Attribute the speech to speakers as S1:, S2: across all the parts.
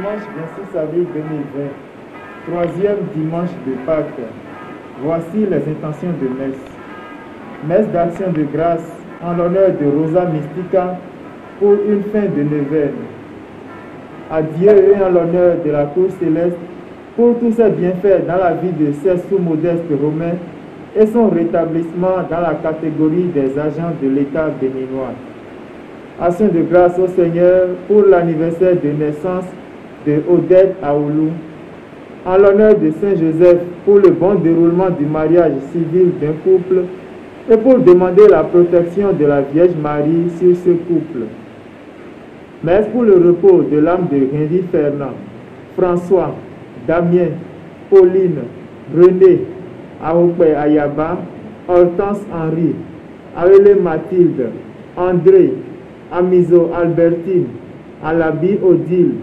S1: Dimanche 26 avril 2020, troisième dimanche de Pâques. Voici les intentions de messe. Messe d'action de grâce en l'honneur de Rosa Mystica pour une fin de neuvaine. À Dieu et en l'honneur de la cour céleste pour tous ses bienfaits dans la vie de ces sous-modestes romains et son rétablissement dans la catégorie des agents de l'État béninois. Action de grâce au Seigneur pour l'anniversaire de naissance de Odette Aoulou. En l'honneur de Saint Joseph pour le bon déroulement du mariage civil d'un couple et pour demander la protection de la Vierge Marie sur ce couple. Messe pour le repos de l'âme de Henri Fernand, François, Damien, Pauline, René, Aoupé Ayaba, Hortense Henri, Aurélie Mathilde, André, Amizo Albertine, Alabi Odile,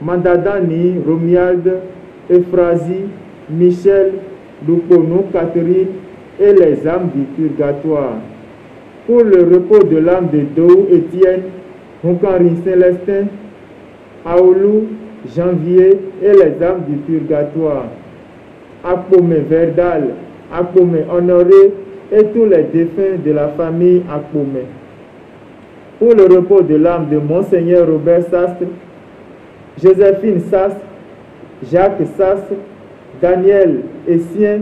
S1: Mandadani Romialde, Euphrasie, Michel, Lupono Catherine et les âmes du purgatoire. Pour le repos de l'âme de Dou Étienne, Hunkari Célestin, Aoulou, Janvier et les âmes du purgatoire. Akpome Verdal, Akpome Honoré et tous les défunts de la famille Akpome. Pour le repos de l'âme de Monseigneur Robert Sastre, Joséphine Sastre, Jacques Sastre, Daniel Essien,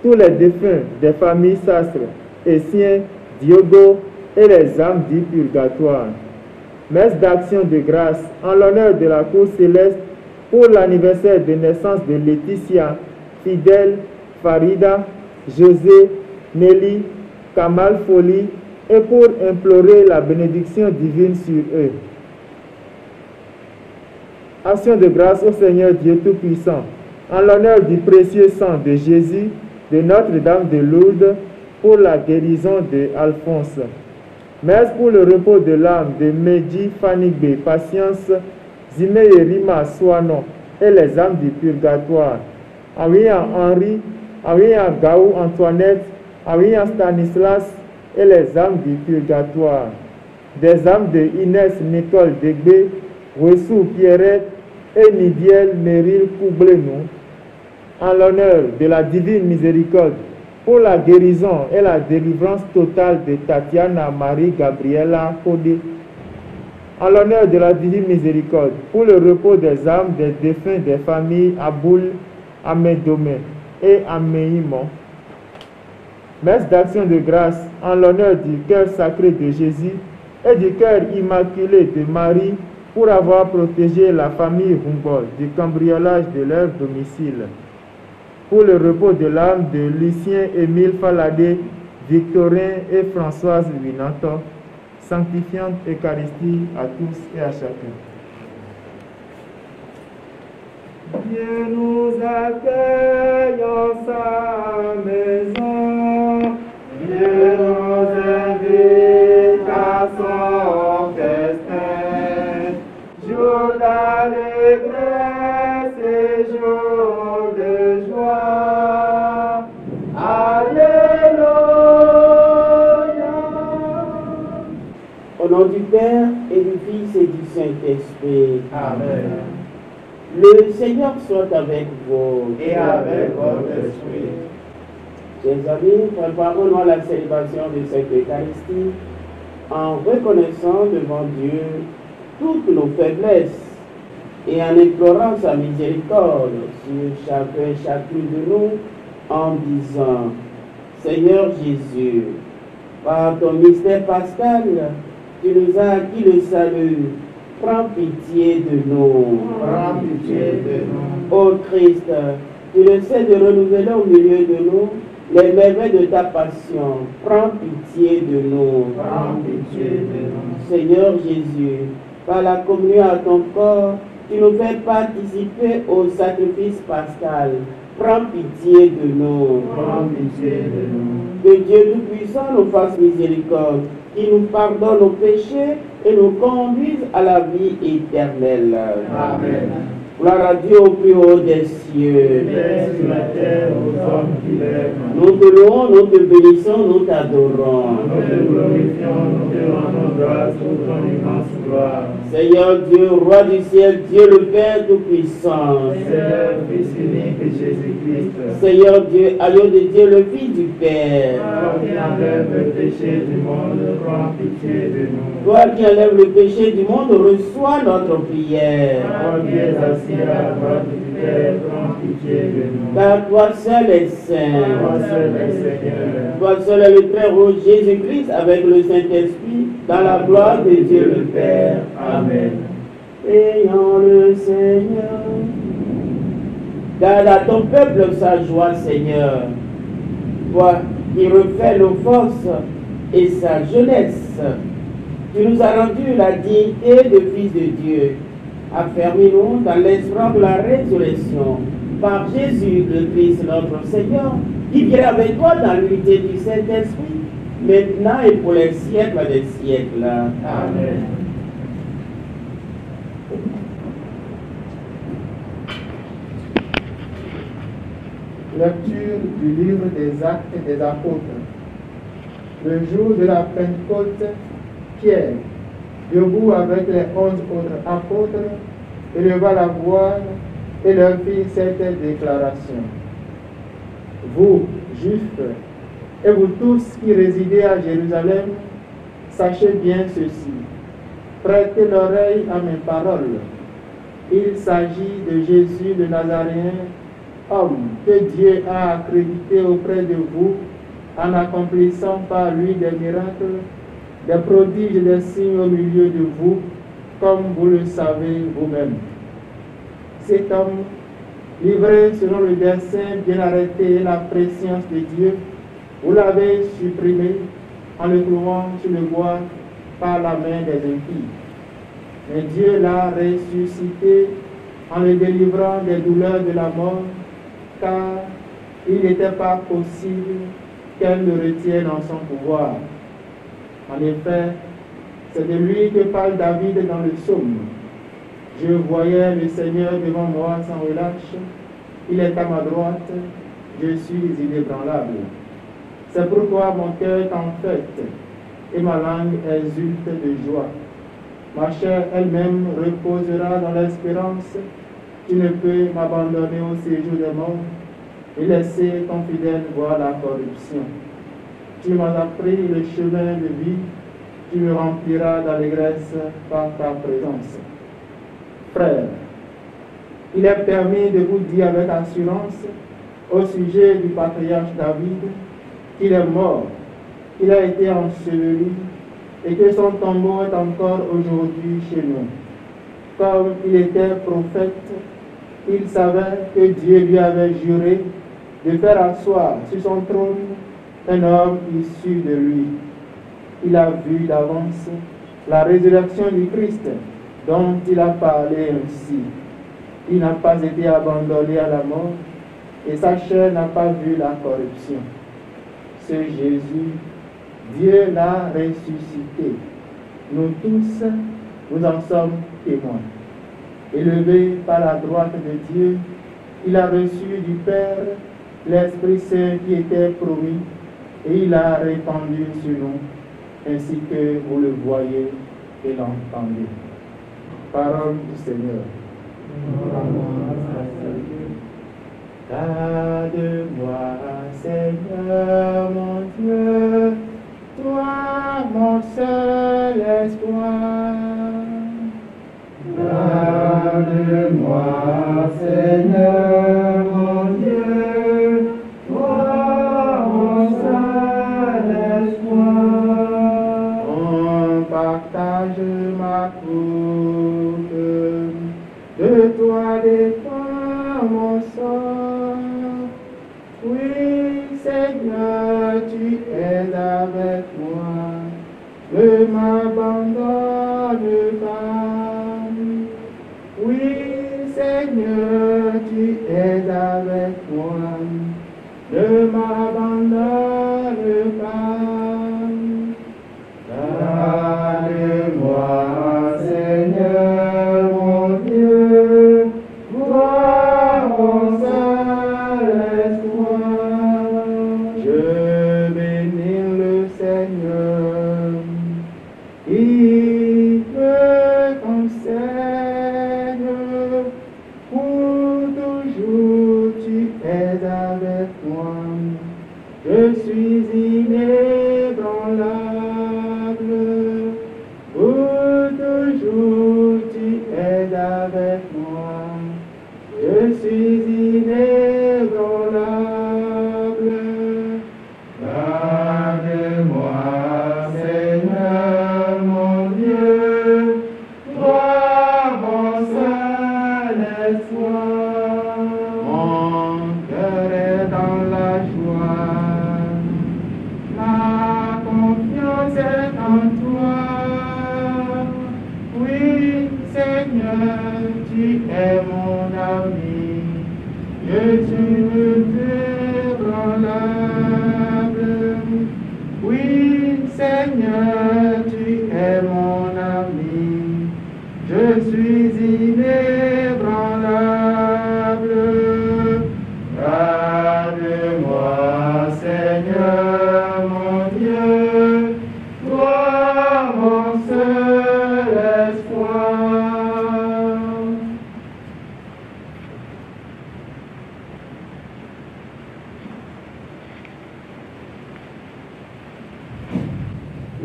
S1: tous les défunts des familles Sastre, Essien, Diogo et les âmes du purgatoire. Messe d'action de grâce en l'honneur de la cour céleste pour l'anniversaire de naissance de Laetitia, Fidèle, Farida, José, Nelly, Kamal Foli et pour implorer la bénédiction divine sur eux. Action de grâce au Seigneur Dieu Tout-Puissant en l'honneur du précieux sang de Jésus de Notre-Dame de Lourdes pour la guérison de Alphonse. Messe pour le repos de l'âme de Medji Fanigbe Patience, Zimeye Rima Soano et les âmes du purgatoire. Awiya Henri, Awiya Gaou Antoinette, Awiya Stanislas et les âmes du purgatoire. Des âmes de Inès Nicole Degbe, Wessou Pierrette et Nidiel Meryl Koublenou, en l'honneur de la divine miséricorde, pour la guérison et la délivrance totale de Tatiana Marie Gabriela Kodé, en l'honneur de la divine miséricorde, pour le repos des âmes des défunts des familles Aboul, Amédomé et Améimon. Messe d'action de grâce en l'honneur du cœur sacré de Jésus et du cœur immaculé de Marie pour avoir protégé la famille Humbol du cambriolage de leur domicile. Pour le repos de l'âme de Lucien Émile Faladé, Victorin et Françoise Winanto, sanctifiante Eucharistie à tous et à chacun. Dieu nous accueille en sa maison, Dieu nous invite à son festin, jour d'allégresse et jour de joie. Alléluia.
S2: Au nom du Père et du Fils et du Saint-Esprit.
S1: Amen.
S2: Le Seigneur soit avec vous.
S1: Et avec votre esprit.
S2: Chers amis, préparons-nous à la célébration de cette Eucharistie en reconnaissant devant Dieu toutes nos faiblesses et en implorant sa miséricorde sur chacun et chacune de nous en disant: Seigneur Jésus, par ton mystère pascal, tu nous as acquis le salut. Prends pitié de nous.
S1: Prends pitié de nous.
S2: Ô Christ, tu le sais de renouveler au milieu de nous les merveilles de ta passion. Prends pitié de nous.
S1: Prends pitié de nous.
S2: Seigneur Jésus, par la communion à ton corps, tu nous fais participer au sacrifice pascal. Prends pitié de nous.
S1: Prends pitié de nous.
S2: Que Dieu Tout-Puissant nous fasse miséricorde, qui nous pardonne nos péchés et nous conduise à la vie éternelle.
S1: Amen.
S2: Gloire à Dieu au plus haut des cieux.
S1: Paix sur la terre aux hommes qui l'aiment.
S2: Nous te louons, nous te bénissons, nous t'adorons.
S1: Nous te glorifions, nous te rendons grâce pour ton immense gloire.
S2: Seigneur Dieu, Roi du ciel, Dieu le Père Tout-Puissant.
S1: Seigneur, Fils unique de Jésus-Christ.
S2: Seigneur Dieu, agneau de Dieu, le Fils du Père.
S1: Toi qui enlèves le péché du monde, prends pitié de nous.
S2: Toi qui enlèves le péché du monde, reçois notre prière.
S1: Toi qui es assis à la droite du Père, prends pitié de nous.
S2: Car toi seul est saint.
S1: Toi seul est Seigneur.
S2: Toi seul est le Père ô Jésus-Christ avec le Saint-Esprit, dans la gloire de Dieu le Père. Amen. Ayons le Seigneur. Garde à ton peuple sa joie, Seigneur. Toi qui refais nos forces et sa jeunesse. Tu nous as rendu la dignité de fils de Dieu. Affermis-nous dans l'espoir de la résurrection par Jésus le Christ notre Seigneur, qui vient avec toi dans l'unité du Saint-Esprit, maintenant et pour les siècles des siècles.
S1: Amen. Lecture du livre des Actes des Apôtres. Le jour de la Pentecôte, Pierre, debout avec les 11 autres apôtres, éleva la voix et leur fit cette déclaration. Vous, Juifs, et vous tous qui résidez à Jérusalem, sachez bien ceci. Prêtez l'oreille à mes paroles. Il s'agit de Jésus le Nazaréen, homme que Dieu a accrédité auprès de vous en accomplissant par lui des miracles, des prodiges et des signes au milieu de vous, comme vous le savez vous-même. Cet homme, livré selon le dessein bien arrêté et la préscience de Dieu, vous l'avez supprimé en le clouant sur le bois par la main des impies. Mais Dieu l'a ressuscité en le délivrant des douleurs de la mort, car il n'était pas possible qu'elle le retienne en son pouvoir. En effet, c'est de lui que parle David dans le psaume. Je voyais le Seigneur devant moi sans relâche, il est à ma droite, je suis inébranlable. C'est pourquoi mon cœur t'enfête et ma langue exulte de joie. Ma chair elle-même reposera dans l'espérance. Tu ne peux m'abandonner au séjour des morts et laisser ton fidèle voir la corruption. Tu m'as appris le chemin de vie, tu me rempliras d'allégresse par ta présence. Frères, il est permis de vous dire avec assurance au sujet du patriarche David qu'il est mort, qu'il a été enseveli et que son tombeau est encore aujourd'hui chez nous. Comme il était prophète, il savait que Dieu lui avait juré de faire asseoir sur son trône un homme issu de lui. Il a vu d'avance la résurrection du Christ dont il a parlé ainsi. Il n'a pas été abandonné à la mort et sa chair n'a pas vu la corruption. Ce Jésus, Dieu l'a ressuscité. Nous tous, nous en sommes témoins. Élevé par la droite de Dieu, il a reçu du Père l'Esprit Saint qui était promis et il a répandu sur nous, ainsi que vous le voyez et l'entendez. Parole du Seigneur. Garde-moi, Seigneur mon Dieu, toi mon seul espoir. Garde-moi, Seigneur mon Dieu, toi mon seul espoir. On partage ma course, de toi dépend mon sort. Oui, Seigneur, tu es avec moi, ne m'abandonne pas. Oui, Seigneur, tu es avec moi, ne m'abandonne pas. Garde-moi, Seigneur, mon Dieu, c'est en toi. Oui, Seigneur, tu es mon ami. Je suis inébranlable. Oui, Seigneur, tu es mon ami. Je suis inébranlable. Garde-moi, Seigneur, mon Dieu, toi mon seul espoir.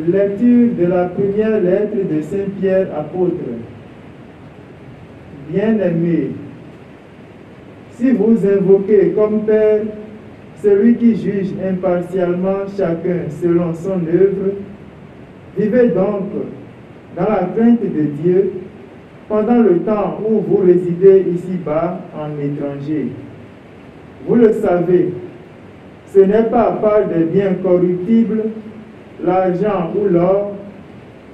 S1: Lecture de la première lettre de Saint Pierre apôtre. Bien-aimés, si vous invoquez comme Père celui qui juge impartialement chacun selon son œuvre, vivez donc dans la crainte de Dieu pendant le temps où vous résidez ici-bas en étranger. Vous le savez, ce n'est pas par des biens corruptibles, l'argent ou l'or,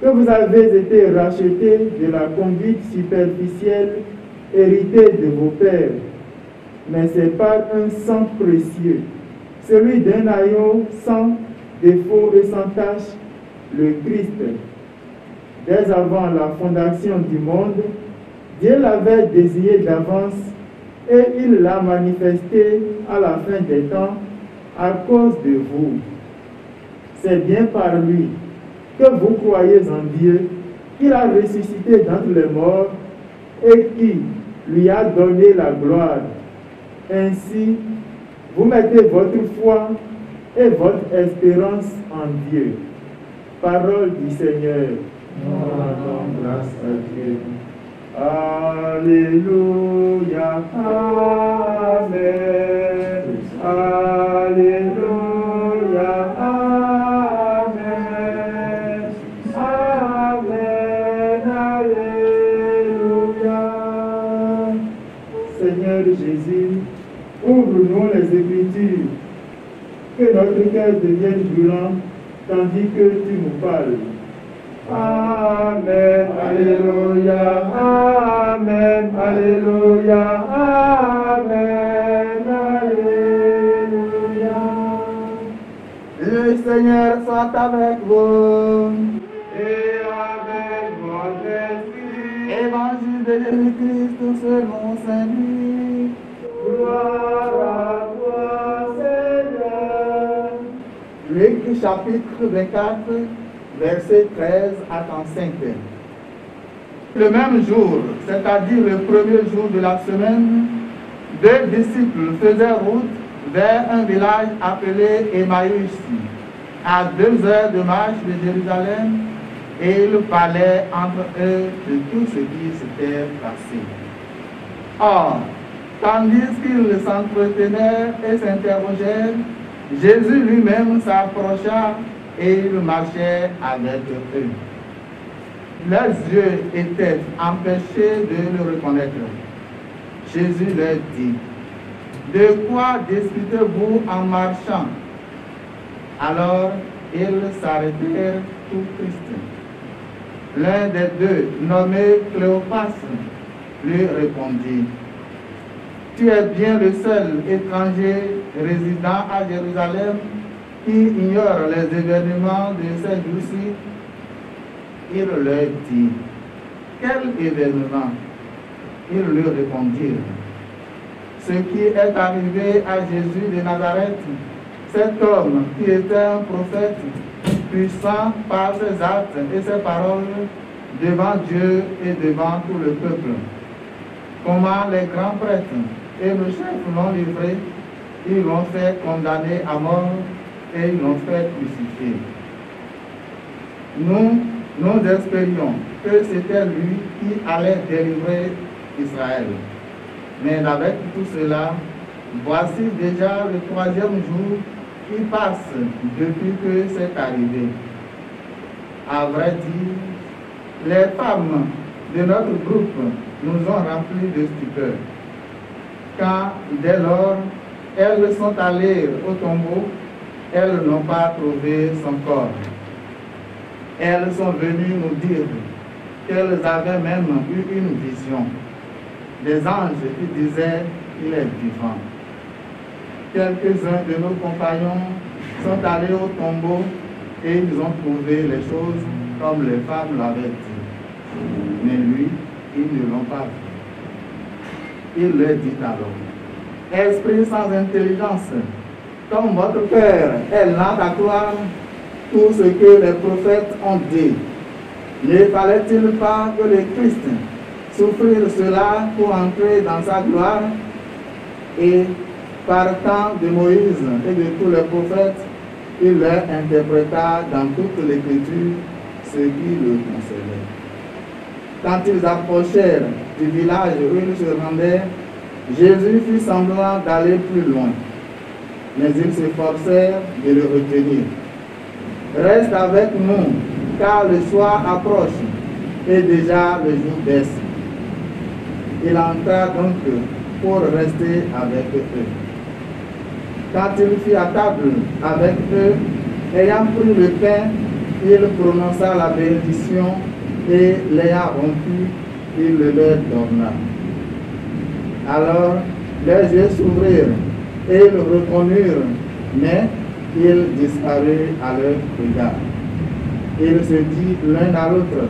S1: que vous avez été rachetés de la conduite superficielle héritée de vos pères, mais c'est par un sang précieux, celui d'un agneau sans défaut et sans tache, le Christ. Dès avant la fondation du monde, Dieu l'avait désigné d'avance et il l'a manifesté à la fin des temps à cause de vous. C'est bien par lui que vous croyez en Dieu, qu'il a ressuscité d'entre les morts et qui lui a donné la gloire. Ainsi, vous mettez votre foi et votre espérance en Dieu. Parole du Seigneur. Nous rendons grâce à Dieu. Alléluia. Amen. Alléluia. Amen. Amen. Alléluia. Seigneur Jésus, ouvre-nous les Écritures, que notre cœur devienne brûlant, tandis que tu nous parles. Amen, Alléluia, Amen, Alléluia, Amen, Alléluia. Le Seigneur soit avec vous. Et avec votre esprit. Évangile de Jésus-Christ selon Saint Luc. Gloire à toi, Seigneur. Luc chapitre 24, versets 13 à 35. Le même jour, c'est-à-dire le premier jour de la semaine, deux disciples faisaient route vers un village appelé Emmaüs, à 2 heures de marche de Jérusalem, et ils parlaient entre eux de tout ce qui s'était passé. Or, tandis qu'ils s'entretenaient et s'interrogèrent, Jésus lui-même s'approcha et il marchait avec eux. Leurs yeux étaient empêchés de le reconnaître. Jésus leur dit: de quoi discutez-vous en marchant? Alors ils s'arrêtèrent tout tristes. L'un des deux, nommé Cléopas, lui répondit: tu es bien le seul étranger résidant à Jérusalem qui ignore les événements de ces jours-ci. Il leur dit: quel événement? Ils lui répondirent: ce qui est arrivé à Jésus de Nazareth, cet homme qui était un prophète, puissant par ses actes et ses paroles devant Dieu et devant tout le peuple. Comment les grands prêtres et le chef l'ont livré, ils l'ont fait condamner à mort et ils l'ont fait crucifier. Nous espérions que c'était lui qui allait délivrer Israël. Mais avec tout cela, voici déjà le 3e jour qui passe depuis que c'est arrivé. À vrai dire, les femmes de notre groupe nous ont remplis de stupeur. Quand, dès lors, elles sont allées au tombeau, elles n'ont pas trouvé son corps.
S3: Elles sont venues nous dire qu'elles avaient même eu une vision. Des anges qui disaient qu'il est vivant. Quelques-uns de nos compagnons sont allés au tombeau et ils ont trouvé les choses comme les femmes l'avaient dit. Mais lui, ils ne l'ont pas vu. Il leur dit alors, esprit sans intelligence, comme votre cœur est lent à croire tout ce que les prophètes ont dit, ne fallait-il pas que le Christ souffrisse cela pour entrer dans sa gloire? Et partant de Moïse et de tous les prophètes, il leur interpréta dans toute l'Écriture ce qui le concernait. Quand ils approchèrent du village où ils se rendaient, Jésus fit semblant d'aller plus loin, mais ils s'efforcèrent de le retenir. Reste avec nous, car le soir approche et déjà le jour baisse. Il entra donc pour rester avec eux. Quand il fut à table avec eux, ayant pris le pain, il prononça la bénédiction et l'ayant rompu, il le leur donna. Alors leurs yeux s'ouvrirent et ils le reconnurent, mais il disparut à leur regard. Ils se dit l'un à l'autre,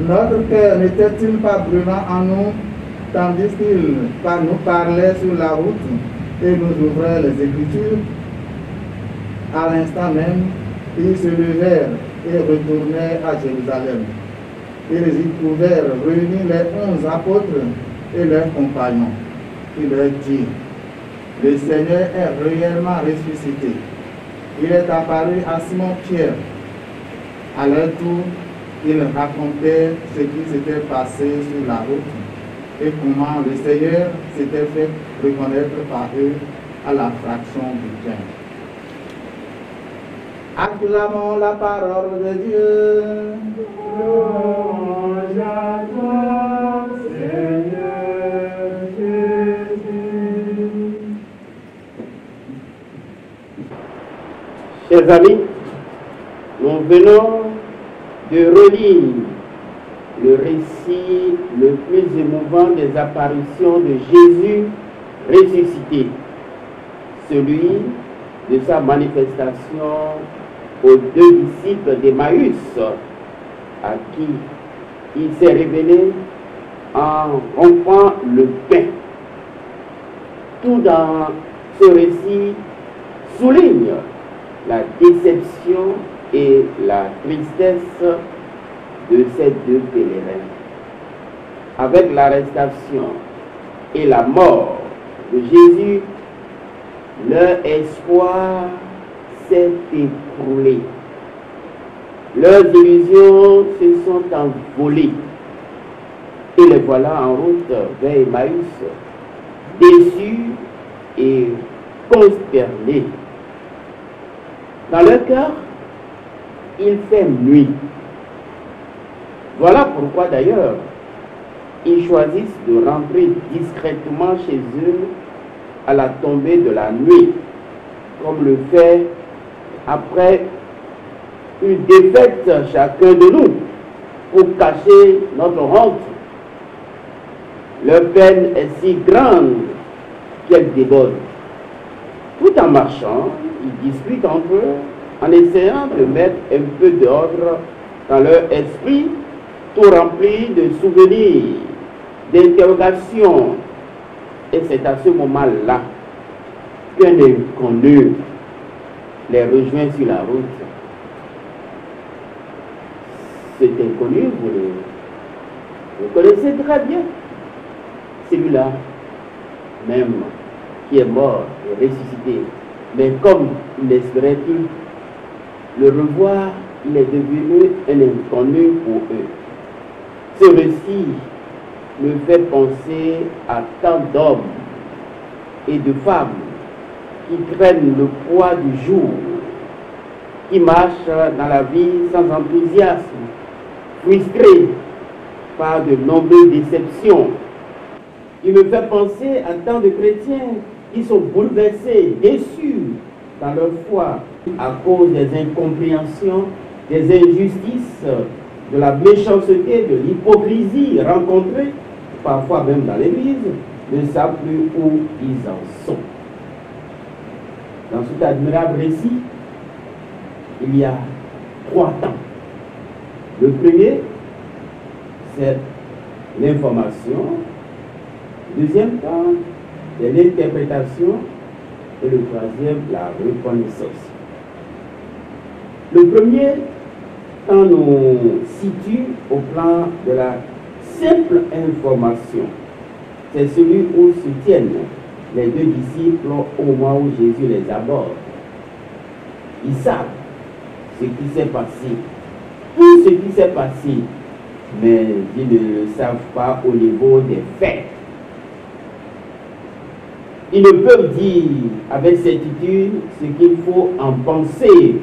S3: notre cœur n'était-il pas brûlant en nous, tandis qu'il nous parlait sur la route et nous ouvrait les Écritures? À l'instant même, ils se levèrent et retournèrent à Jérusalem. Ils y trouvèrent réunis les 11 apôtres et leurs compagnons. Il leur dit, le Seigneur est réellement ressuscité. Il est apparu à Simon-Pierre. À leur tour, ils racontaient ce qui s'était passé sur la route et comment le Seigneur s'était fait reconnaître par eux à la fraction du pain. Acclamons la parole de Dieu. Louange à toi, Seigneur Jésus.
S2: Chers amis, nous venons de relire le récit le plus émouvant des apparitions de Jésus ressuscité, celui de sa manifestation aux 2 disciples d'Emmaüs, à qui il s'est révélé en rompant le pain. Tout dans ce récit souligne la déception et la tristesse de ces 2 pèlerins. Avec l'arrestation et la mort de Jésus, leur espoir s'est écroulé. Leurs illusions se sont envolées. Et les voilà en route vers Emmaüs, déçus et consternés. Dans leur cœur, il fait nuit. Voilà pourquoi d'ailleurs, ils choisissent de rentrer discrètement chez eux à la tombée de la nuit, comme le fait après une défaite chacun de nous, pour cacher notre honte. Leur peine est si grande qu'elle déborde. Tout en marchant, ils discutent entre eux en essayant de mettre un peu d'ordre dans leur esprit, tout rempli de souvenirs, d'interrogations. Et c'est à ce moment-là qu'un inconnu les rejoint sur la route. Cet inconnu, vous le connaissez très bien. Celui-là, même, qui est mort et ressuscité. Mais comme il n'espérait plus le revoir, il est devenu un inconnu pour eux. Ce récit me fait penser à tant d'hommes et de femmes qui prennent le poids du jour, qui marchent dans la vie sans enthousiasme, frustrés par de nombreuses déceptions. Il me fait penser à tant de chrétiens qui sont bouleversés, déçus dans leur foi à cause des incompréhensions des injustices, de la méchanceté, de l'hypocrisie rencontrée, parfois même dans l'Église, ne savent plus où ils en sont. Dans cet admirable récit, il y a 3 temps. Le premier, c'est l'information. Le deuxième temps, c'est l'interprétation. Et le troisième, la reconnaissance. Le premier temps nous situe au plan de la simple information. C'est celui où se tiennent les 2 disciples au moment où Jésus les aborde. Ils savent ce qui s'est passé, tout ce qui s'est passé, mais ils ne le savent pas au niveau des faits. Ils ne peuvent dire avec certitude ce qu'il faut en penser.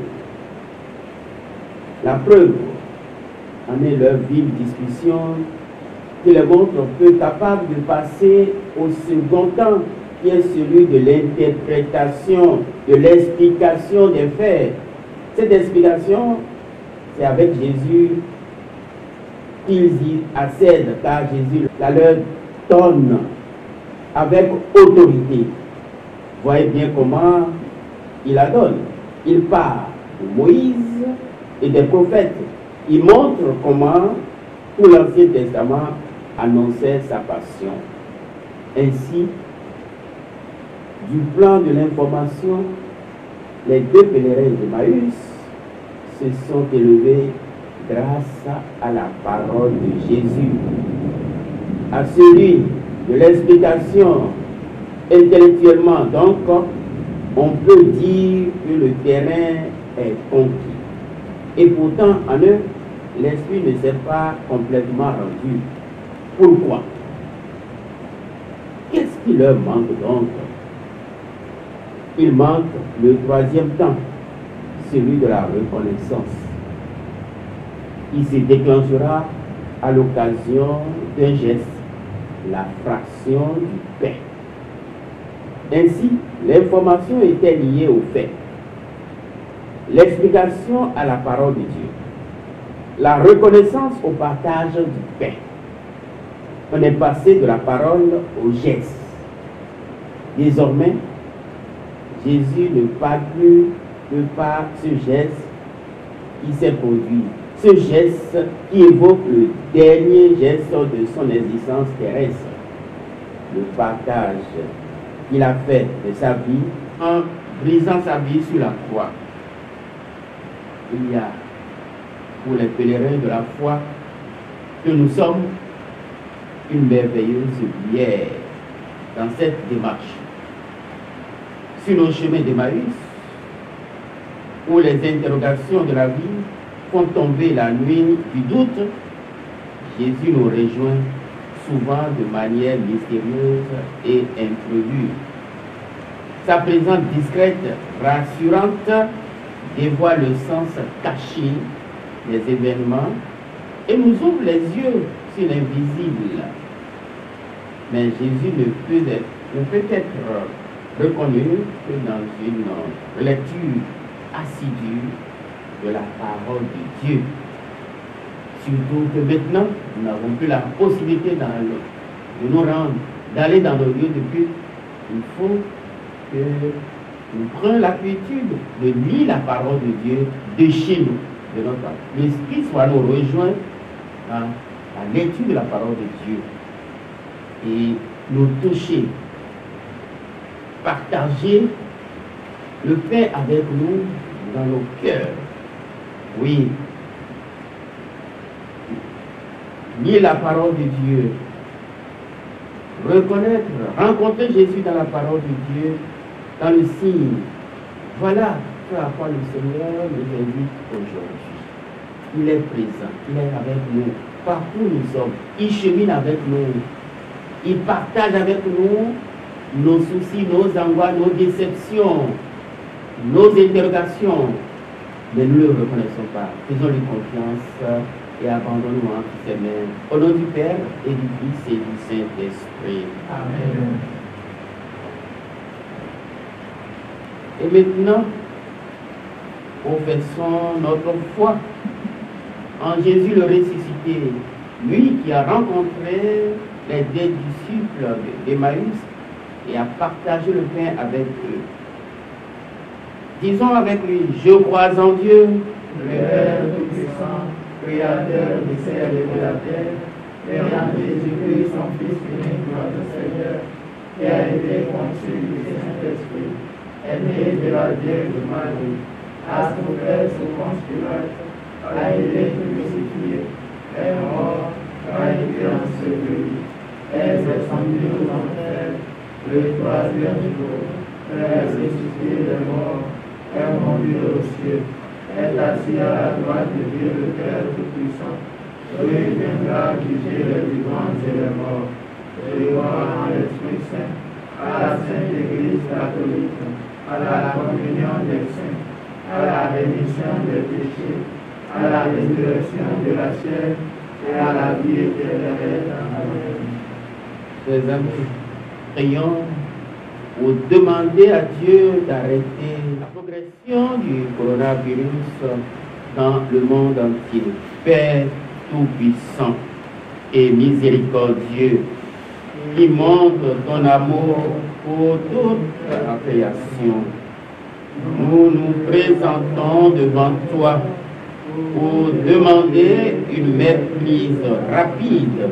S2: La preuve en est leur vive discussion qui les montre peu capables de passer au second temps, qui est celui de l'interprétation, de l'explication des faits. Cette explication, c'est avec Jésus qu'ils y accèdent, car Jésus la leur donne avec autorité. Voyez bien comment il la donne. Il part de Moïse et des prophètes. Il montre comment tout l'Ancien Testament annonçait sa passion. Ainsi, du plan de l'information, les 2 pèlerins d'Emmaüs se sont élevés grâce à la parole de Jésus. À celui de l'explication intellectuellement, donc, on peut dire que le terrain est conquis. Et pourtant, en eux, l'esprit ne s'est pas complètement rendu. Pourquoi? Qu'est-ce qui leur manque donc? Il manque le 3e temps, celui de la reconnaissance. Il se déclenchera à l'occasion d'un geste, la fraction du pain. Ainsi, l'information était liée au fait, l'explication à la parole de Dieu, la reconnaissance au partage du pain. On est passé de la parole au geste. Désormais, Jésus ne parle plus que par ce geste qui s'est produit, ce geste qui évoque le dernier geste de son existence terrestre, le partage qu'il a fait de sa vie en brisant sa vie sur la croix. Il y a pour les pèlerins de la foi que nous sommes une merveilleuse bière dans cette démarche. Sur nos chemins d'Emmaüs, où les interrogations de la vie font tomber la nuit du doute, Jésus nous rejoint souvent de manière mystérieuse et imprévue. Sa présence discrète, rassurante, dévoile le sens caché des événements et nous ouvre les yeux sur l'invisible. Mais Jésus ne peut être reconnu que dans une lecture assidue de la parole de Dieu. Surtout que maintenant, nous n'avons plus la possibilité de nous rendre, d'aller dans nos lieux de culte. Il faut que nous prenions l'habitude de lire la parole de Dieu de chez nous, de notre part. L'Esprit soit nous rejoint dans la lecture de la parole de Dieu et nous toucher, partager le pain avec nous dans nos cœurs. Oui, lire la parole de Dieu, reconnaître, rencontrer Jésus dans la parole de Dieu, dans le signe. Voilà ce à quoi le Seigneur nous invite aujourd'hui. Il est présent, il est avec nous, partout où nous sommes. Il chemine avec nous, il partage avec nous nos soucis, nos angoisses, nos déceptions, nos interrogations. Mais nous ne le reconnaissons pas. Faisons-lui confiance et abandonnons-nous entre ses mains. Au nom du Père et du Fils et du Saint-Esprit. Amen. Et maintenant, professons notre foi en Jésus le ressuscité, lui qui a rencontré les deux disciples d'Emmaüs et a partagé le pain avec eux. Disons avec lui, je crois en Dieu,
S3: le Père Tout-Puissant, Créateur du ciel et de la terre, et en Jésus-Christ, son Fils unique, notre Seigneur, qui a été conçu du Saint-Esprit, est né de la Vierge Marie, a souffert sous Ponce Pilate, a été crucifié, est mort, a été enseveli, est descendu aux enfers, le troisième jour, est ressuscité des morts, est monté aux cieux, est assis à la droite de Dieu le Père Tout-Puissant, lui viendra juger les vivants et les morts. Je crois en l'Esprit Saint, à la Sainte Église catholique, à la communion des saints, à la rémission des péchés, à la résurrection de la chair et à la vie éternelle. Amen.
S2: Mes amis, prions pour demander à Dieu d'arrêter la progression du coronavirus dans le monde entier. Père Tout-Puissant et miséricordieux, qui montre ton amour pour toute la création, nous nous présentons devant toi pour demander une maîtrise rapide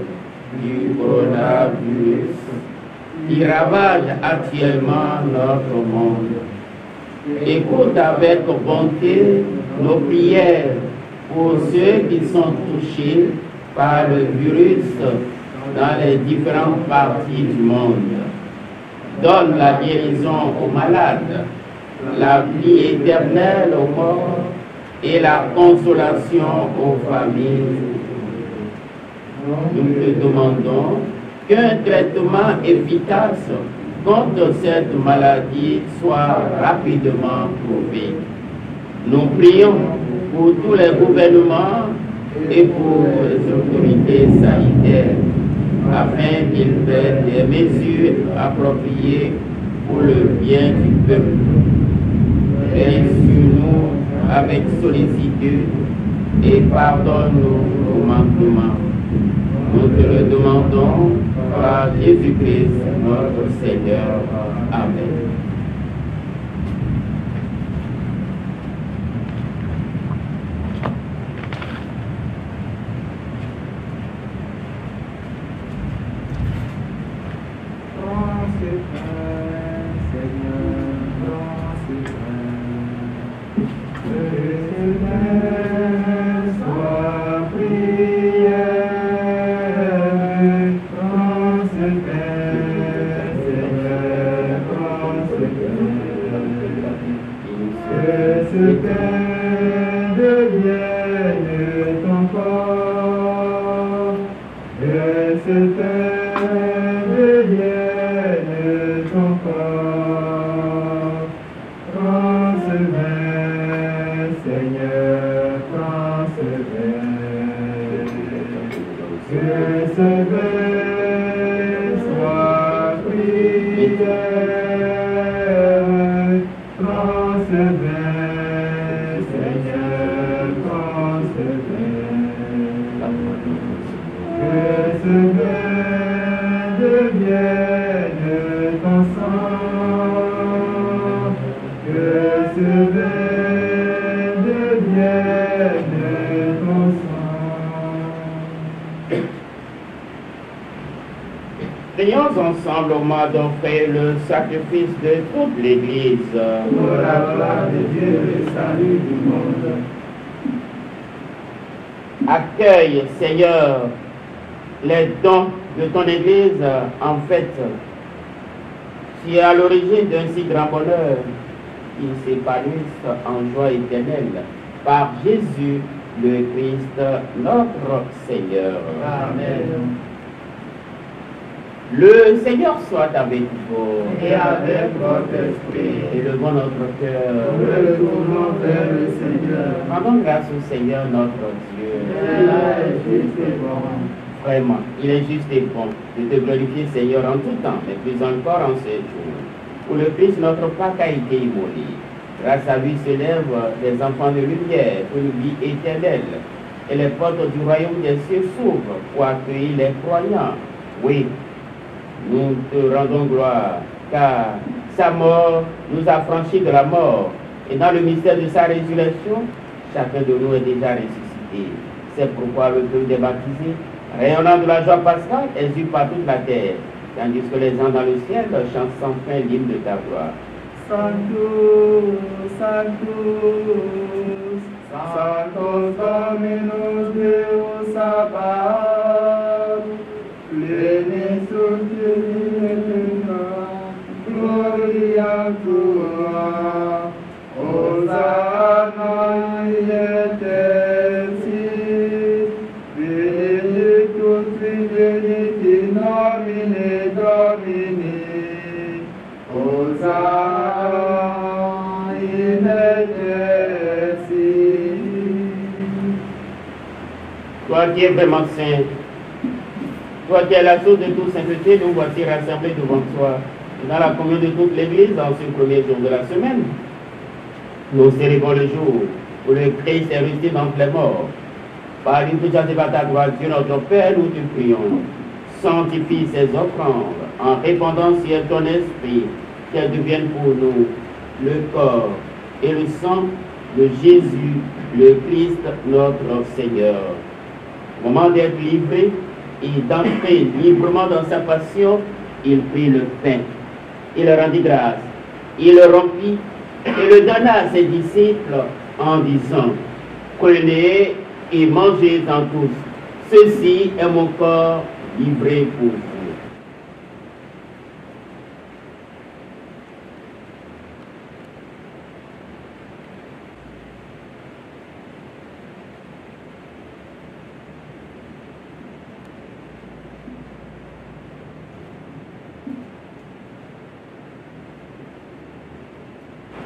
S2: du coronavirus qui ravage actuellement notre monde. Écoute avec bonté nos prières pour ceux qui sont touchés par le virus dans les différentes parties du monde. Donne la guérison aux malades, la vie éternelle aux morts et la consolation aux familles. Nous te demandons qu'un traitement efficace contre cette maladie soit rapidement trouvé. Nous prions pour tous les gouvernements et pour les autorités sanitaires afin qu'ils prennent des mesures appropriées pour le bien du peuple. Veille sur nous avec sollicitude et pardonne-nous nos manquements. Nous te le demandons par Jésus-Christ, notre Seigneur. Amen. Prions ensemble au mois d'offrir le sacrifice de toute l'Église.
S3: Pour la gloire de Dieu et le salut du monde.
S2: Accueille, Seigneur, les dons de ton Église en fête. Tu es à l'origine d'un si grand bonheur qu'ils s'épanouissent en joie éternelle. Par Jésus, le Christ, notre Seigneur.
S3: Amen.
S2: Le Seigneur soit avec vous.
S3: Et avec votre esprit.
S2: Élevons notre cœur.
S3: Retournons vers le Seigneur.
S2: Rendons grâce au Seigneur notre Dieu.
S3: Cela est juste et bon.
S2: Vraiment, il est juste et bon de te glorifier, Seigneur, en tout temps, mais plus encore en ce jour, où le Christ, notre Pâque, a été immolé. Grâce à lui se lèvent des enfants de lumière pour une vie éternelle. Et les portes du royaume des cieux s'ouvrent pour accueillir les croyants. Oui, nous te rendons gloire, car sa mort nous a franchis de la mort. Et dans le mystère de sa résurrection, chacun de nous est déjà ressuscité. C'est pourquoi le peuple des baptisés, rayonnant de la joie pascale, exulte par toute la terre, tandis que les gens dans le ciel chantent sans fin l'hymne de ta gloire.
S3: Sanctus, Sanctus, Sanctus Dominus Deus Sabaoth, Pleni Gloria tua, Hosanna in excelsis, Benedictus fidelis in nomine Domini, Hosanna in excelsis.
S2: Toi qui es vraiment saint, toi qui es la source de toute sainteté, nous voici rassemblés devant toi, dans la communion de toute l'Église, en ce premier jour de la semaine. Nous célébrons le jour où le Christ est resté dans les morts. Par l'indulgence et par ta gloire, Dieu notre Père, nous te prions. Sanctifie ces offrandes en répandant sur ton esprit qu'elles deviennent pour nous le corps et le sang de Jésus, le Christ, notre Seigneur. Au moment d'être livré et d'entrer librement dans sa passion, il prit le pain, il rendit grâce, il le rompit et le donna à ses disciples en disant: prenez et mangez-en tous, ceci est mon corps livré pour vous.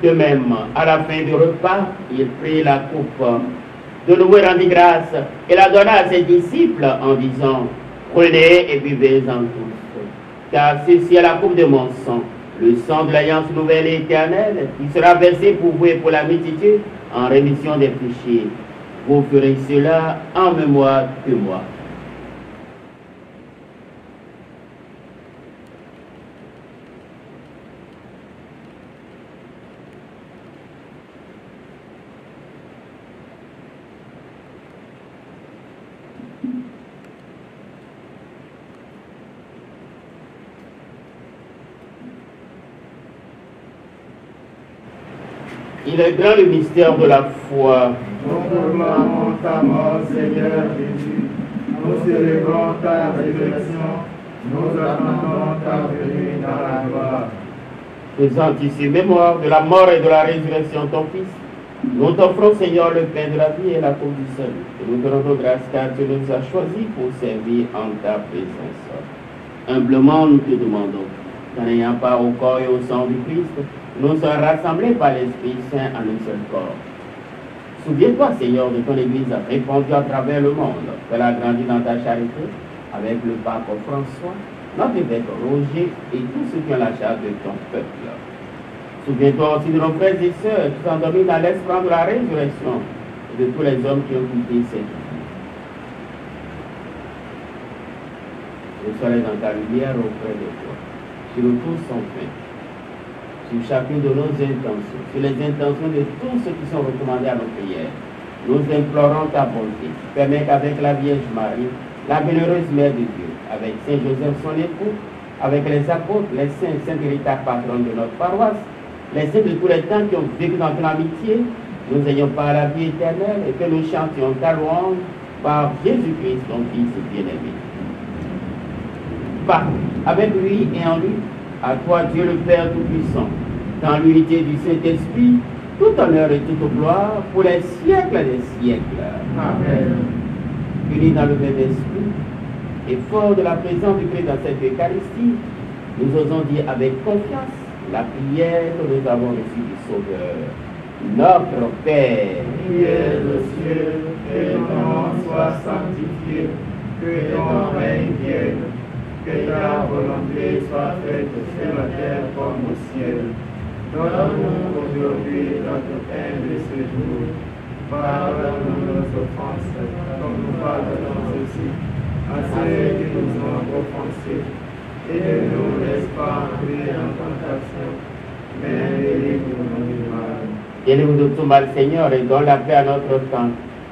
S2: De même, à la fin du repas, il prit la coupe, de nouveau rendit grâce et la donna à ses disciples en disant: prenez et buvez-en tous, car ceci est la coupe de mon sang, le sang de l'alliance nouvelle et éternelle, qui sera versé pour vous et pour la multitude en rémission des péchés. Vous ferez cela en mémoire de moi. Il est grand le mystère de la foi.
S3: Nous proclamons ta mort, Seigneur Jésus. Nous célébrons ta résurrection. Nous attendons ta venue dans la gloire.
S2: Faisant ici mémoire de la mort et de la résurrection de ton Fils, nous t'offrons, Seigneur, le pain de la vie et la coupe du salut. Et nous te rendons grâce car tu nous as choisis pour servir en ta présence. Humblement, nous te demandons, qu'en ayant part au corps et au sang du Christ, nous sommes rassemblés par l'Esprit Saint en un seul corps. Souviens-toi, Seigneur, de ton Église répandue à travers le monde, qu'elle a grandi dans ta charité, avec le pape François, notre évêque Roger et tous ceux qui ont la charge de ton peuple. Souviens-toi aussi de nos frères et sœurs qui sont endormis dans l'espoir de la résurrection et de tous les hommes qui ont quitté cette vie. Le soleil dans ta lumière auprès de toi, sur tous sans fin, sur chacune de nos intentions, sur les intentions de tous ceux qui sont recommandés à nos prières. Nous implorons ta bonté. Permets qu'avec la Vierge Marie, la bienheureuse Mère de Dieu, avec Saint Joseph son époux, avec les apôtres, les saints, sainte Rita, patronne de notre paroisse, les saints de tous les temps qui ont vécu dans ton amitié, nous ayons par la vie éternelle et que nous chantions ta louange par Jésus-Christ, ton Fils bien-aimé. Par, avec lui et en lui, à toi Dieu le Père Tout-Puissant, dans l'unité du Saint-Esprit, tout honneur et toute gloire pour les siècles des siècles.
S3: Amen.
S2: Unis dans le même esprit et fort de la présence du Christ dans cette Eucharistie, nous osons dire avec confiance la prière que nous avons reçue du Sauveur. Notre Père,
S3: qui es aux cieux, que ton nom soit sanctifié, que ton règne vienne, que ta volonté soit faite sur la terre comme au ciel. Donne-nous aujourd'hui notre pain de ce jour. Pardonne-nous nos offenses, comme nous pardonnons aussi à ceux qui nous ont offensés. Et ne nous laisse pas entrer en tentation, mais délivre-nous du mal.
S2: Délivre-nous de tout mal, Seigneur, et donne la paix à notre temps.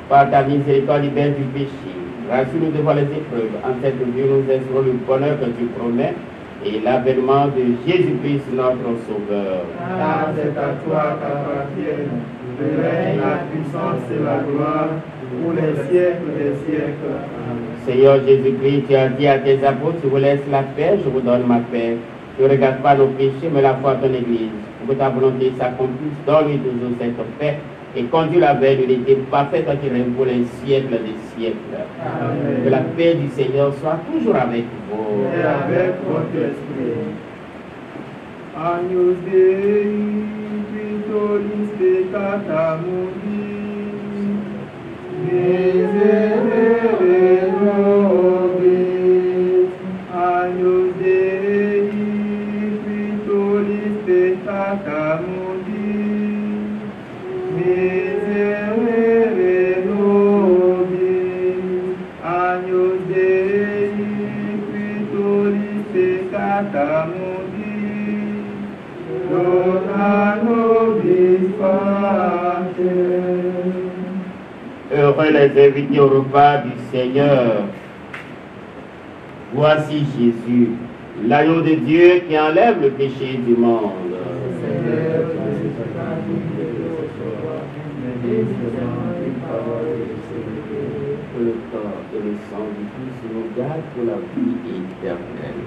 S2: Par ta miséricorde, libère du péché. Rassure-nous devant les épreuves. En cette vie, nous espérons le bonheur que tu promets et l'avènement de Jésus-Christ, notre Sauveur.
S3: Car c'est à toi qu'appartiennent le règne, la puissance et la gloire pour les siècles des siècles. Amen.
S2: Seigneur Jésus-Christ, tu as dit à tes apôtres, je vous laisse la paix, je vous donne ma paix. Ne regarde pas nos péchés, mais la foi de ton Église. Pour que ta volonté s'accomplisse, donne-lui toujours cette paix et conduis-la vers l'unité parfaite qui règne pour les siècles des siècles.
S3: Amen.
S2: Que la paix du Seigneur soit toujours avec vous.
S3: Et avec votre esprit. Agnus Dei, Victoris peccata mundi, miserere nobis. Agnus Dei, Victoris peccata mundi, miserere nobis. Agnus Dei, Victoris peccata mundi, dona nobis pace.
S2: Heureux les invités au repas du Seigneur. Voici Jésus, l'agneau de Dieu qui enlève le péché du monde.
S3: Seigneur, tu es pas digne de recevoir, mais dis seulement une parole et je serai guéri.
S2: Que le corps et le sang du Christ nous gardent pour la vie éternelle.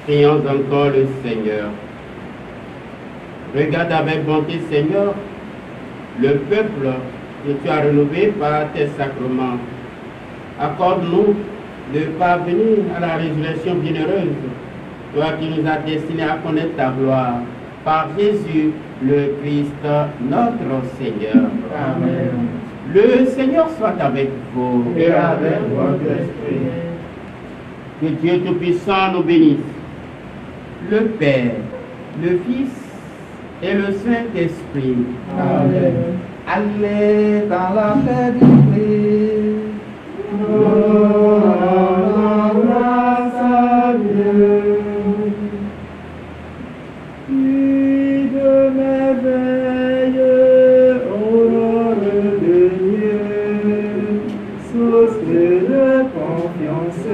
S2: Prions encore le Seigneur. Regarde avec bonté, Seigneur, le peuple que tu as renouvelé par tes sacrements. Accorde-nous de parvenir à la résurrection bienheureuse, toi qui nous as destinés à connaître ta gloire, par Jésus le Christ, notre Seigneur.
S3: Amen.
S2: Le Seigneur soit avec vous.
S3: Et avec votre esprit.
S2: Que Dieu Tout-Puissant nous bénisse, le Père, le Fils et le Saint-Esprit.
S3: Amen.
S2: Allez dans la paix du Christ.
S3: Rendons grâce à Dieu. Qui de merveille, aurore de Dieu, source de confiance,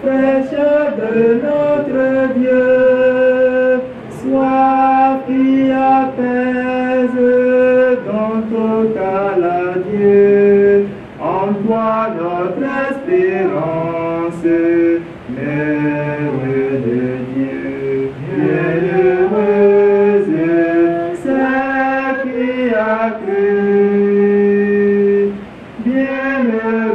S3: fraîcheur de notre Dieu, soif qui apaise dans total adieu, en toi notre espérance, Mère de Dieu, bienheureuse, celle qui a cru, bienheureuse.